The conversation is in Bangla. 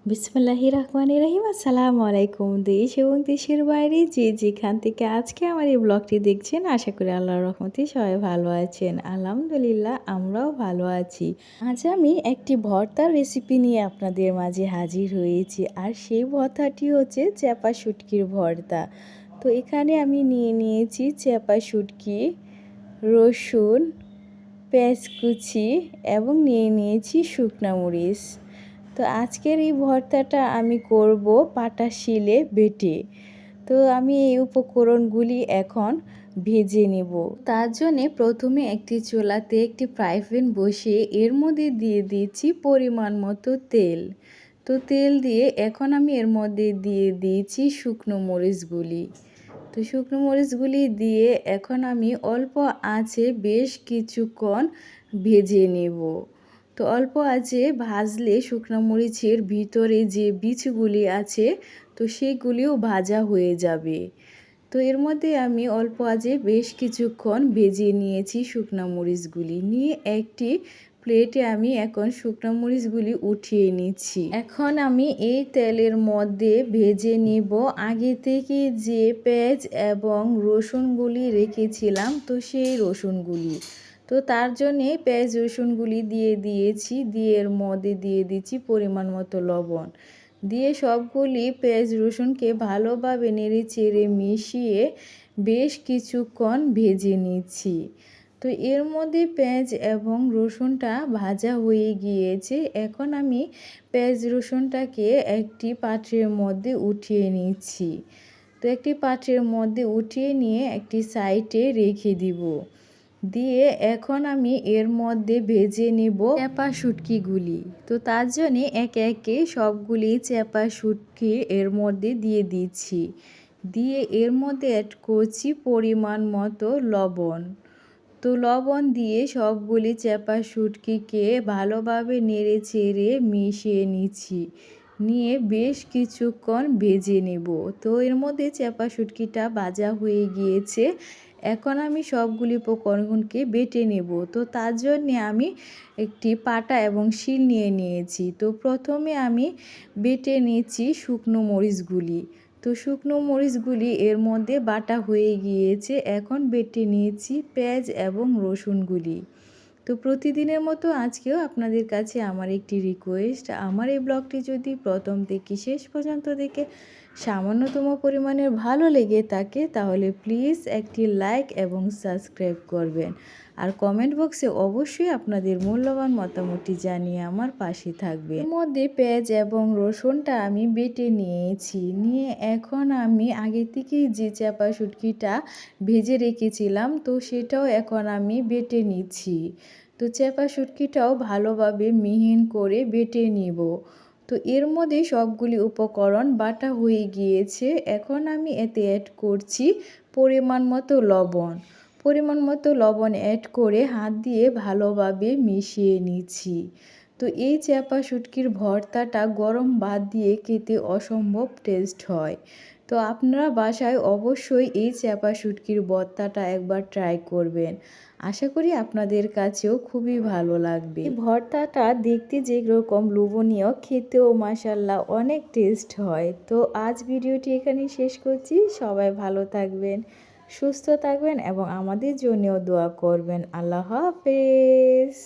বিসমিল্লাহির রহমানির রহিম। আসসালামু আলাইকুম। দেশ এবং দেশের বাইরে যে যেখান থেকে আজকে আমার এই ব্লগটি দেখছেন, আশা করি আল্লাহর রহমতে সবাই ভালো আছেন। আলহামদুলিল্লাহ, আমরাও ভালো আছি। আজ আমি একটি ভর্তার রেসিপি নিয়ে আপনাদের মাঝে হাজির হয়েছি, আর সেই ভর্তাটি হচ্ছে চ্যাপা শুটকির ভর্তা। তো এখানে আমি নিয়ে নিয়েছি চ্যাপা শুটকি, রসুন, পেঁয়াজ কুচি এবং নিয়ে নিয়েছি শুকনা মরিচ। তো আজকের এই ভর্তাটা আমি করব পাটা শিলে বেটে। তো আমি এই উপকরণগুলি এখন ভেজে নেব। তার জন্যে প্রথমে একটি চুলাতে একটি ফ্রাই প্যান বসিয়ে এর মধ্যে দিয়ে দিচ্ছি পরিমাণ মতো তেল। তো তেল দিয়ে এখন আমি এর মধ্যে দিয়ে দিয়েছি শুকনো মরিচগুলি। তো শুকনো মরিচগুলি দিয়ে এখন আমি অল্প আঁচে বেশ কিছুক্ষণ ভেজে নেব। তো অল্প আঁচে ভাজলে শুকনো মরিচের ভিতরে যে বীজগুলি আছে তো সেগুলিও ভাজা হয়ে যাবে। তো এর মধ্যে আমি অল্প আঁচে বেশ কিছুক্ষণ ভেজে নিয়েছি শুকনো মরিচগুলি। নিয়ে একটি প্লেটে আমি এখন শুকনো মরিচগুলি উঠিয়ে নিচ্ছি। এখন আমি এই তেলের মধ্যে ভেজে নিব আগে থেকে যে পেঁয়াজ এবং রসুনগুলি রেখেছিলাম, তো সেই রসুনগুলি। তো তার জন্যে পেঁয়াজ রসুনগুলি দিয়ে দিয়েছি, দিয়ে এর মধ্যে দিয়ে দিচ্ছি পরিমাণ মতো লবণ। দিয়ে সবগুলি পেঁয়াজ রসুনকে ভালোভাবে নেড়ে চেড়ে মিশিয়ে বেশ কিছুক্ষণ ভেজে নিচ্ছি। তো এর মধ্যে পেঁয়াজ এবং রসুনটা ভাজা হয়ে গিয়েছে। এখন আমি পেঁয়াজ রসুনটাকে একটি পাত্রের মধ্যে উঠিয়ে নিচ্ছি। তো একটি পাত্রের মধ্যে উঠিয়ে নিয়ে একটি সাইডে রেখে দিব। দিয়ে এখন আমি এর মধ্যে ভেজে নেব চ্যাপা শুটকিগুলি। তো তার জন্যে একে একে সবগুলি চ্যাপা শুটকি এর মধ্যে দিয়ে দিচ্ছি। দিয়ে এর মধ্যে অ্যাড করছি পরিমাণ মতো লবণ। তো লবণ দিয়ে সবগুলি চ্যাপা শুটকিকে ভালোভাবে নেড়ে চেড়ে মিশিয়ে নিচ্ছি। নিয়ে বেশ কিছুক্ষণ ভেজে নেব। তো এর মধ্যে চ্যাপা শুটকিটা ভাজা হয়ে গিয়েছে। এখন আমি সবগুলি উপকরণকে বেটে নেব। তো তার জন্যে আমি একটি পাটা এবং শিল নিয়ে নিয়েছি। তো প্রথমে আমি বেটে নিচ্ছি শুকনো মরিচগুলি। তো শুকনো মরিচগুলি এর মধ্যে বাটা হয়ে গিয়েছে। এখন বেটে নিয়েছি পেঁয়াজ এবং রসুনগুলি। তো প্রতিদিনের মতো আজকেও আপনাদের কাছে আমার একটি রিকোয়েস্ট, আমার এই ব্লগটি যদি প্রথম থেকে শেষ পর্যন্ত দেখে সামান্যতম পরিমাণের ভালো লেগে থাকে তাহলে প্লিজ একটি লাইক এবং সাবস্ক্রাইব করবেন। আর কমেন্ট বক্সে অবশ্যই আপনাদের মূল্যবান মতামতটি জানিয়ে আমার পাশে থাকবেন। এর মধ্যে পেঁয়াজ এবং রসুনটা আমি বেটে নিয়েছি। নিয়ে এখন আমি আগে থেকেই যে চ্যাপা শুটকিটা ভেজে রেখেছিলাম তো সেটাও এখন আমি বেটে নিচ্ছি। তো চ্যাপা শুটকিটাও ভালোভাবে মিহিন করে বেটে নিব। তো এর মধ্যে সবগুলি উপকরণ বাটা হয়ে গিয়েছে। এখন আমি এতে অ্যাড করছি পরিমাণ মতো লবণ। পরিমাণ মতো লবণ অ্যাড করে হাত দিয়ে ভালোভাবে মিশিয়ে নিচ্ছি। তো এই চ্যাপা শুটকির ভর্তাটা গরম ভাত দিয়ে খেতে অসম্ভব টেস্ট হয়। তো আপনারা বাসায় অবশ্যই এই চ্যাপা শুটকির ভর্তাটা একবার ট্রাই করবেন। আশা করি আপনাদের কাছেও খুবই ভালো লাগবে। এই ভর্তাটা দেখতে যেরকম লোভনীয়, খেতেও মাশাআল্লাহ অনেক টেস্ট হয়। তো আজ ভিডিওটি এখানেই শেষ করছি। সবাই ভালো থাকবেন, সুস্থ থাকবেন এবং আমাদের জন্যও দোয়া করবেন। আল্লাহ হাফেজ।